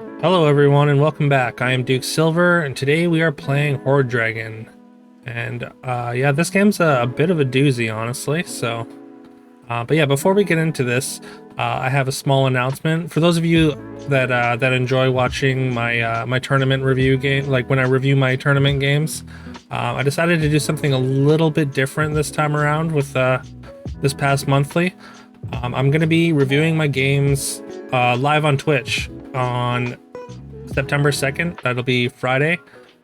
Hello everyone and welcome back. I am Duke Silver and today we are playing Hoard Dragon. And yeah, this game's a bit of a doozy, honestly. But yeah, before we get into this, I have a small announcement. For those of you that enjoy watching my tournament review game, like when I review my tournament games, I decided to do something a little bit different this time around with this past monthly. I'm going to be reviewing my games live on Twitch on September 2nd. That'll be Friday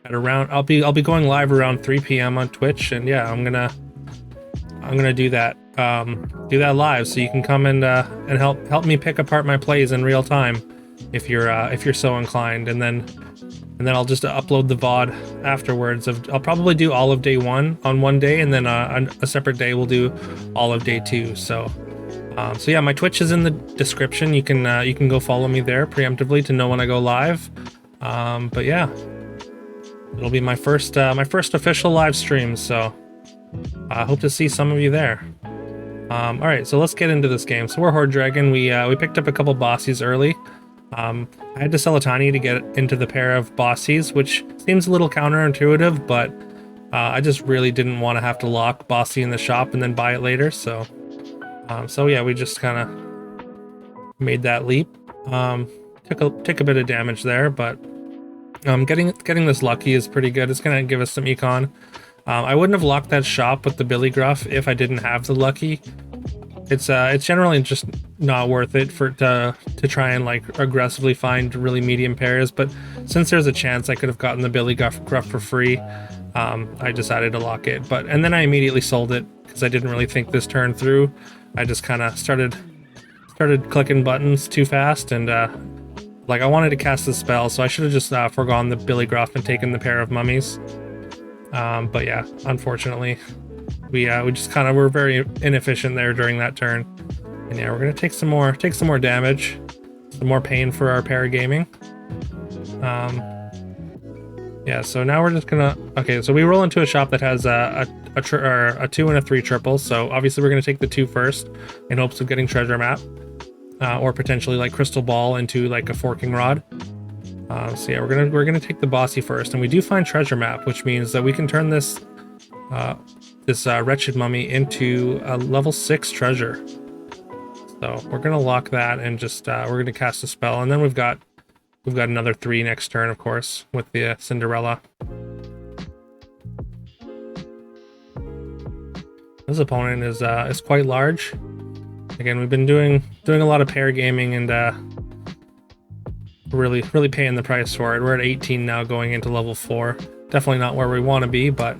at around I'll be going live around 3 p.m. on Twitch, and yeah, I'm gonna do that live, so you can come and help me pick apart my plays in real time if you're so inclined, and then I'll just upload the VOD afterwards. I'll probably do all of day one on one day, and then a separate day we'll do all of day two. So yeah, my Twitch is in the description. You can go follow me there preemptively to know when I go live. But yeah, it'll be my first official live stream. So I hope to see some of you there. All right, so let's get into this game. So we're Hoard Dragon. We picked up a couple bossies early. I had to sell a tiny to get into the pair of bossies, which seems a little counterintuitive, but I just really didn't want to have to lock bossy in the shop and then buy it later. So yeah, we just kind of made that leap. Took a bit of damage there, but getting this lucky is pretty good. It's gonna give us some econ. I wouldn't have locked that shop with the Billy Gruff if I didn't have the lucky. It's generally just not worth it to try and like aggressively find really medium pairs, but since there's a chance I could have gotten the Billy Gruff for free, I decided to lock it. And then I immediately sold it because I didn't really think this turn through. I just kind of started clicking buttons too fast, and like I wanted to cast the spell, so I should have just forgone the Billy Gruff and taken the pair of mummies. But yeah, unfortunately, we just kind of were very inefficient there during that turn. And yeah, we're gonna take some more damage, some more pain for our paragaming. Yeah, so now we're just gonna so we roll into a shop that has a 2 and a 3 triple. So obviously we're gonna take the 2 first in hopes of getting treasure map, or potentially like crystal ball into like a forking rod. So yeah, we're gonna take the bossy first, and we do find treasure map, which means that we can turn this wretched mummy into a level 6 treasure. So we're gonna lock that and just we're gonna cast a spell, and then we've got another 3 next turn, of course, with the Cinderella. This opponent is quite large. Again, we've been doing a lot of pair gaming, and really paying the price for it. We're at 18 now, going into level 4. Definitely not where we want to be, but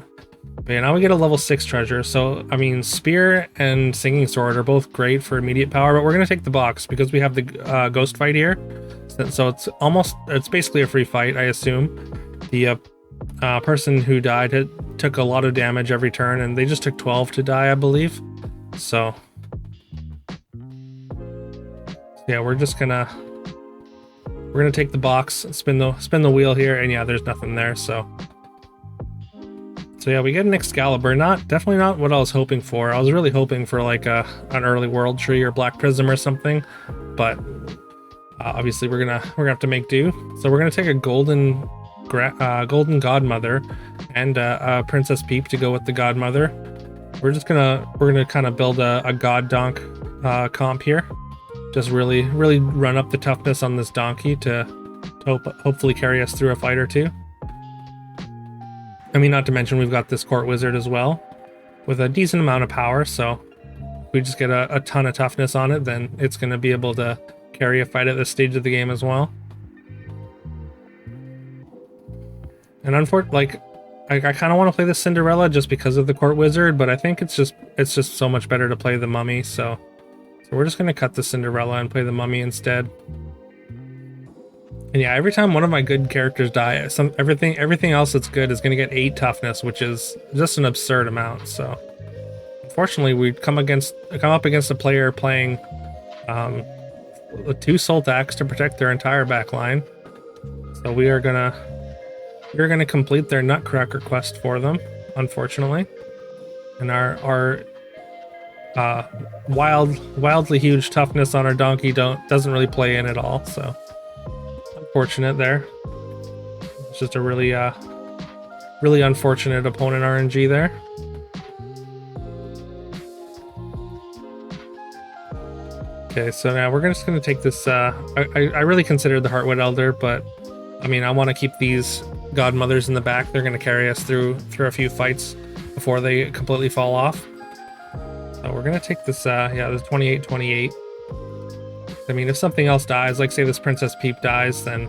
yeah, now we get a level 6 treasure. So I mean, spear and singing sword are both great for immediate power, but we're gonna take the box because we have the ghost fight here. So it's basically a free fight, I assume. The person who died took a lot of damage every turn, and they just took 12 to die, I believe. So yeah, we're gonna take the box, spin the wheel here, and yeah, there's nothing there. So yeah, we get an Excalibur. Definitely not what I was hoping for. I was really hoping for like an early world tree or black prism or something, but obviously we're gonna have to make do. So we're gonna take a golden godmother and a princess peep to go with the godmother. We're gonna kind of build a god donk comp here. Just really run up the toughness on this donkey to hopefully carry us through a fight or two. I mean, not to mention we've got this court wizard as well with a decent amount of power, so if we just get a ton of toughness on it, then it's going to be able to carry a fight at this stage of the game as well. And unfortunately, I kind of want to play the Cinderella just because of the court wizard, but I think it's just so much better to play the mummy, so we're just going to cut the Cinderella and play the mummy instead. And yeah, every time one of my good characters die, everything else that's good is going to get 8 toughness, which is just an absurd amount. So unfortunately, we come up against a player playing 2 soul tax to protect their entire back line. So we're gonna complete their Nutcracker quest for them, unfortunately. And our wildly huge toughness on our donkey doesn't really play in at all. So Fortunate there. It's just a really really unfortunate opponent RNG there. Okay, so now we're just gonna take this. I really considered the Heartwood Elder, but I mean I want to keep these Godmothers in the back. They're gonna carry us through a few fights before they completely fall off. So we're gonna take this. Yeah, this 28-28. I mean, if something else dies, like say this Princess Peep dies, then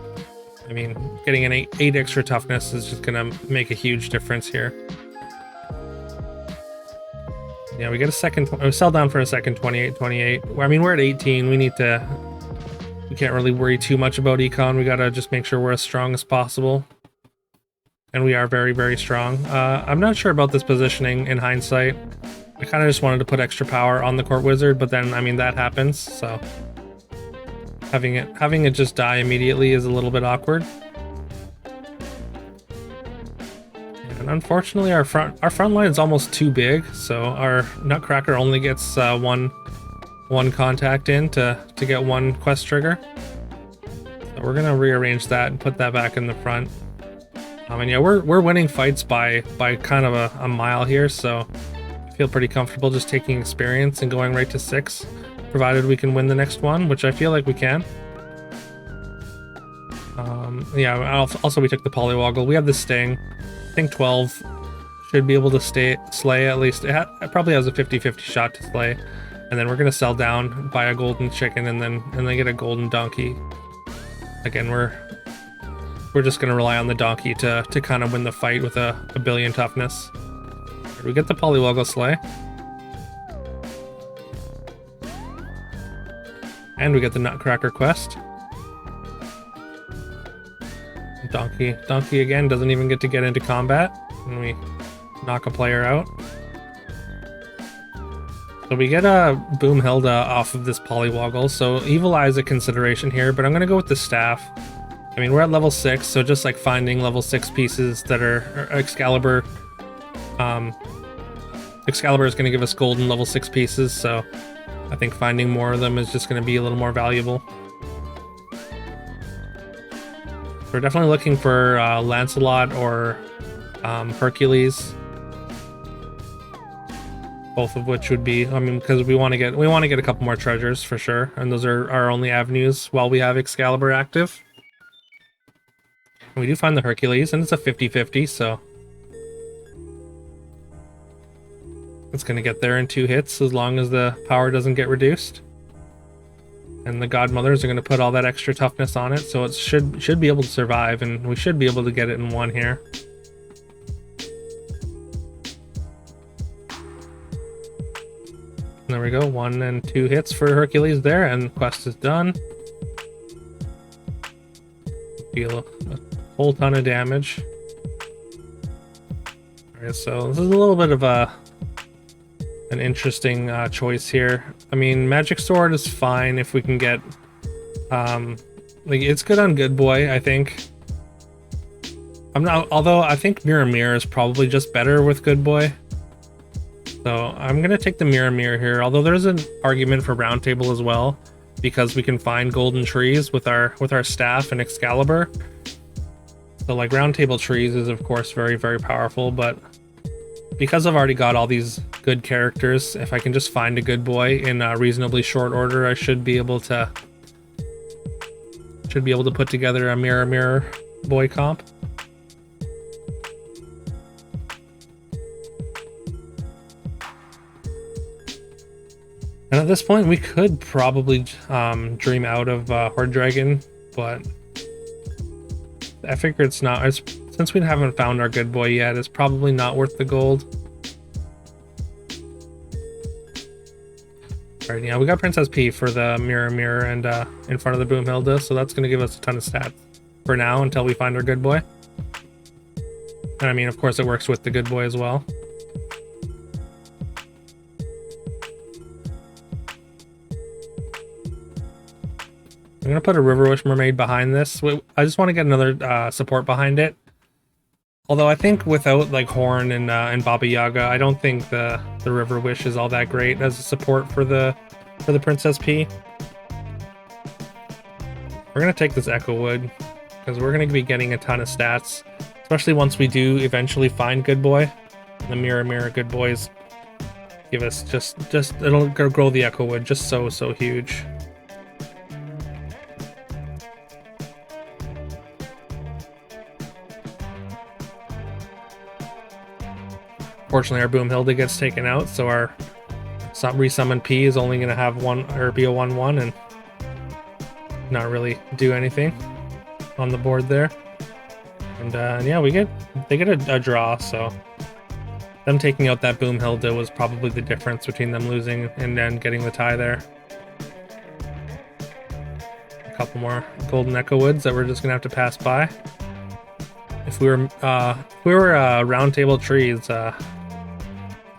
I mean, getting an 8 extra toughness is just gonna make a huge difference here. Yeah, we get a second. We sell down for a second 28-28. I mean, we're at 18. We can't really worry too much about econ. We gotta just make sure we're as strong as possible. And we are very, very strong. I'm not sure about this positioning in hindsight. I kind of just wanted to put extra power on the Court Wizard, but then, I mean, that happens, so having it just die immediately is a little bit awkward. And unfortunately, our front line is almost too big, so our Nutcracker only gets one contact in to get one quest trigger. So we're gonna rearrange that and put that back in the front. And yeah, we're winning fights by kind of a mile here, so I feel pretty comfortable just taking experience and going right to 6, provided we can win the next one, which I feel like we can. Yeah, also we took the Polywoggle. We have the Sting. I think 12 should be able to slay at least. It probably has a 50-50 shot to slay. And then we're gonna sell down, buy a golden chicken, and then get a golden donkey. Again, we're just gonna rely on the donkey to kind of win the fight with a billion toughness. We get the Polywoggle slay. And we get the Nutcracker quest. Donkey again doesn't even get to get into combat, and we knock a player out. So we get a Boomhilda off of this Polywoggle, so Evil Eye is a consideration here, but I'm gonna go with the staff. I mean, we're at level 6, so just like finding level 6 pieces that are Excalibur. Excalibur is gonna give us golden level 6 pieces, so I think finding more of them is just gonna be a little more valuable. We're definitely looking for Lancelot or Hercules, both of which would be, I mean, because we want to get a couple more treasures for sure, and those are our only avenues while we have Excalibur active. And we do find the Hercules, and it's a 50-50, so it's gonna get there in 2 hits as long as the power doesn't get reduced. And the Godmothers are going to put all that extra toughness on it, so it should be able to survive, and we should be able to get it in 1 here. There we go, 1 and 2 hits for Hercules there, and quest is done. Deal a whole ton of damage. Alright, so this is a little bit of an interesting choice here. I mean, Magic Sword is fine if we can get like, it's good on Good Boy, I think. Although I think Mirror is probably just better with Good Boy. So I'm gonna take the Mirror here, although there's an argument for Round Table as well, because we can find golden trees with our staff and Excalibur. So like Round Table Trees is of course very, very powerful, but because I've already got all these good characters, if I can just find a Good Boy in a reasonably short order, I should be able to put together a Mirror Boy comp. And at this point, we could probably dream out of Hoard Dragon, but I figure it's not. Since we haven't found our Good Boy yet, it's probably not worth the gold. Alright, yeah, we got Princess P for the Mirror and in front of the Boomhilda, so that's going to give us a ton of stats for now until we find our Good Boy. And I mean, of course, it works with the Good Boy as well. I'm going to put a River Wish Mermaid behind this. I just want to get another support behind it. Although I think without like Horn and Baba Yaga, I don't think the River Wish is all that great as a support for the Princess P. We're gonna take this Echo Wood. because we're going to be getting a ton of stats, especially once we do eventually find Good Boy. The Mirror Good Boys give us just it'll grow the Echo Wood just so huge. Fortunately, our Boom Hilda gets taken out, so our resummon P is only going to have one, or be a 1/1, and not really do anything on the board there. And yeah, they get a draw, so them taking out that Boom Hilda was probably the difference between them losing and then getting the tie there. A couple more golden Echo Woods that we're just gonna have to pass by. If we were Round Table Trees, I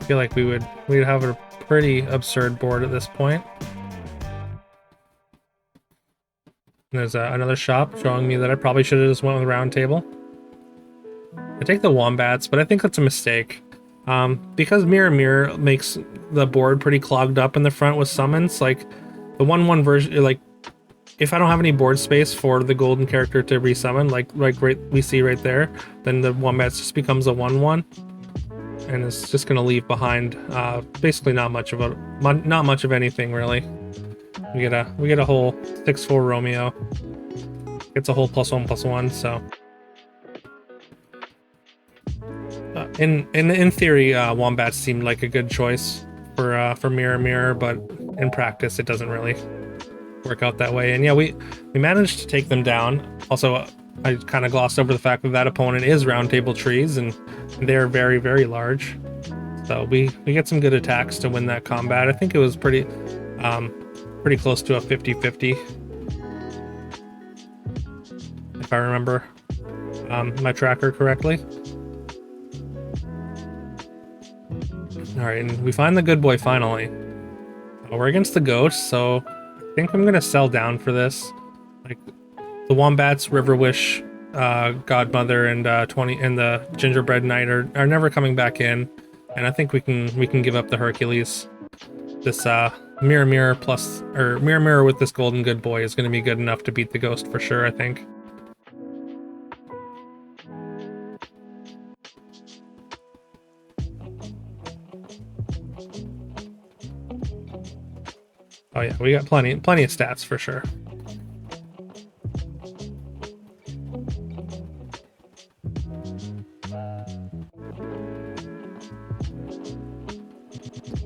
feel like we'd have a pretty absurd board at this point. There's another shop showing me that I probably should have just went with Round Table. I take the Wombats, but I think that's a mistake. Because Mirror makes the board pretty clogged up in the front with summons, like the 1/1 version, like if I don't have any board space for the golden character to resummon, like we see right there, then the Wombats just becomes a 1/1, and it's just gonna leave behind basically not much of anything really. We get a whole 6/4 Romeo. It's a whole +1/+1, so. In theory, Wombats seemed like a good choice for Mirror, but in practice it doesn't really work out that way. And yeah, we managed to take them down. Also, I kind of glossed over the fact that opponent is Round Table Trees, and they're very large. So we get some good attacks to win that combat. I think it was pretty close to a 50-50, if I remember my tracker correctly. Alright, and we find the Good Boy finally. We're against the Ghost, so I think I'm gonna sell down for this. Like the Wombats, River Wish, Godmother, and the Gingerbread Knight are never coming back in, and I think we can give up the Hercules. This Mirror with this golden Good Boy is gonna be good enough to beat the Ghost for sure, I think. Oh yeah, we got plenty of stats for sure.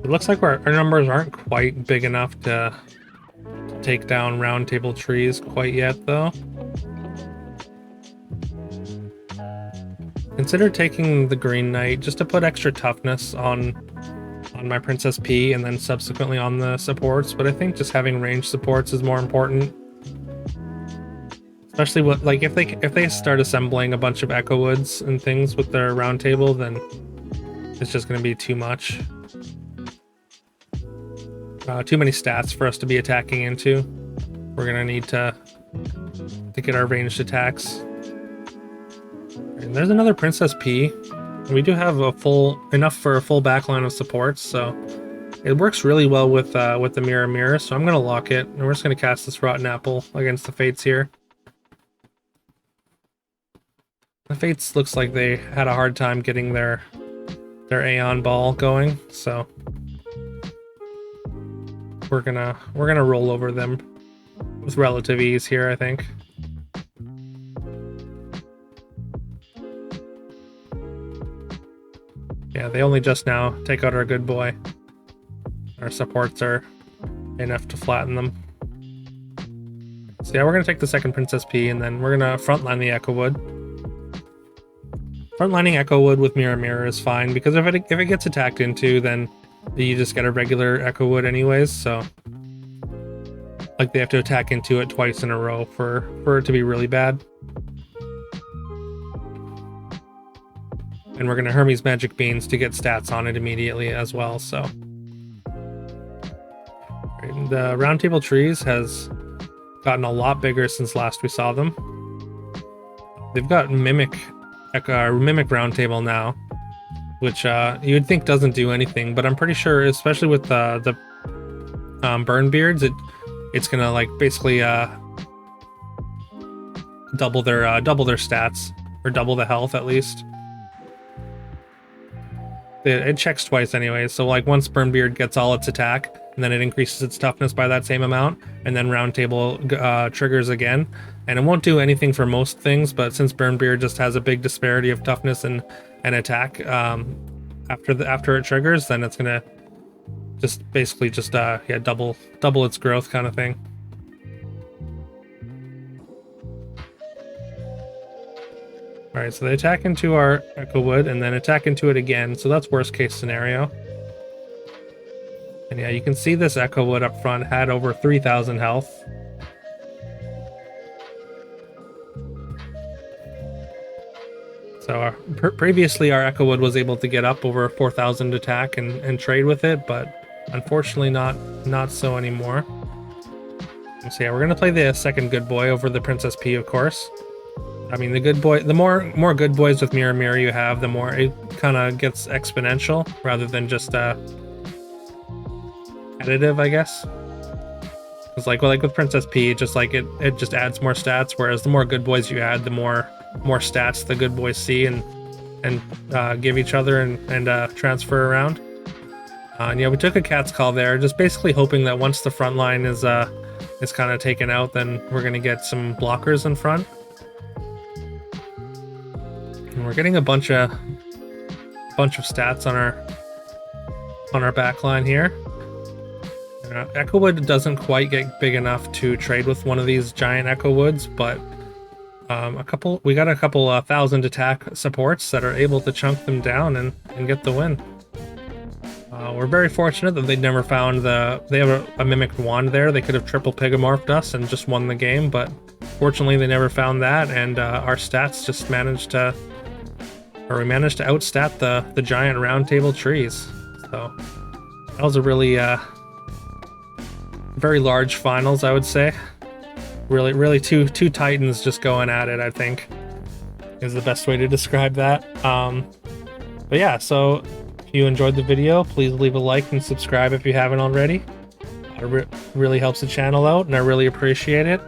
It looks like our numbers aren't quite big enough to take down Round Table Trees quite yet, though. Consider taking the Green Knight just to put extra toughness on my Princess P and then subsequently on the supports, but I think just having ranged supports is more important. Especially if they start assembling a bunch of Echo Woods and things with their Round Table, then it's just going to be too much. Too many stats for us to be attacking into. We're going to need to get our ranged attacks. And there's another Princess P. We do have enough for a full backline of supports, so it works really well with the Mirror, so I'm gonna lock it, and we're just gonna cast this Rotten Apple against the Fates here. The Fates looks like they had a hard time getting their Aeon Ball going, so we're gonna roll over them with relative ease here, I think. Yeah, they only just now take out our Good Boy. Our supports are enough to flatten them. So yeah, we're gonna take the second Princess P, and then we're gonna frontline the Echo Wood. Frontlining Echo Wood with Mirror is fine, because if it gets attacked into, then you just get a regular Echo Wood anyways, so like they have to attack into it twice in a row for it to be really bad. And we're going to Hermes Magic Beans to get stats on it immediately as well, so. The Round Table Trees has gotten a lot bigger since last we saw them. They've got Mimic Round Table now, which you would think doesn't do anything, but I'm pretty sure, especially with the Burn Beards, it's going to like basically double their stats, or double the health at least. It checks twice anyway, so like once Burnbeard gets all its attack, and then it increases its toughness by that same amount, and then Round Table triggers again. And it won't do anything for most things, but since Burnbeard just has a big disparity of toughness and attack after it triggers, then it's gonna just basically just yeah, double its growth kind of thing. Alright, so they attack into our Echo Wood and then attack into it again, so that's worst case scenario. And yeah, you can see this Echo Wood up front had over 3,000 health. So previously our Echo Wood was able to get up over 4,000 attack and trade with it, but unfortunately not so anymore. So yeah, we're gonna play the second good boy over the Princess P, of course. I mean, the good boy, the more good boys with Mirror Mirror you have, the more it kind of gets exponential rather than just additive, I guess. Because like with Princess P, just like it just adds more stats, whereas the more good boys you add, the more stats the good boys see and give each other and transfer around. And yeah, we took a cat's call there, just basically hoping that once the front line is kind of taken out, then we're gonna get some blockers in front. And we're getting a bunch of stats on our back line here. Echo Wood doesn't quite get big enough to trade with one of these giant Echo Woods, but we got a couple 1,000 attack supports that are able to chunk them down and get the win. We're very fortunate that they never found they have a mimicked wand there. They could have triple Pigomorphed us and just won the game, but fortunately they never found that, and our stats just managed to outstat the giant Round Table Trees. So that was a really very large finals, I would say. Really two titans just going at it, I think, is the best way to describe that. But yeah, so if you enjoyed the video, please leave a like and subscribe if you haven't already. It really helps the channel out, and I really appreciate it.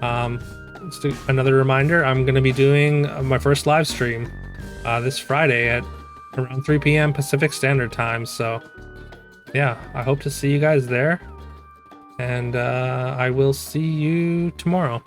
Just another reminder, I'm going to be doing my first live stream this Friday at around 3 p.m. Pacific Standard Time, so yeah, I hope to see you guys there. And I will see you tomorrow.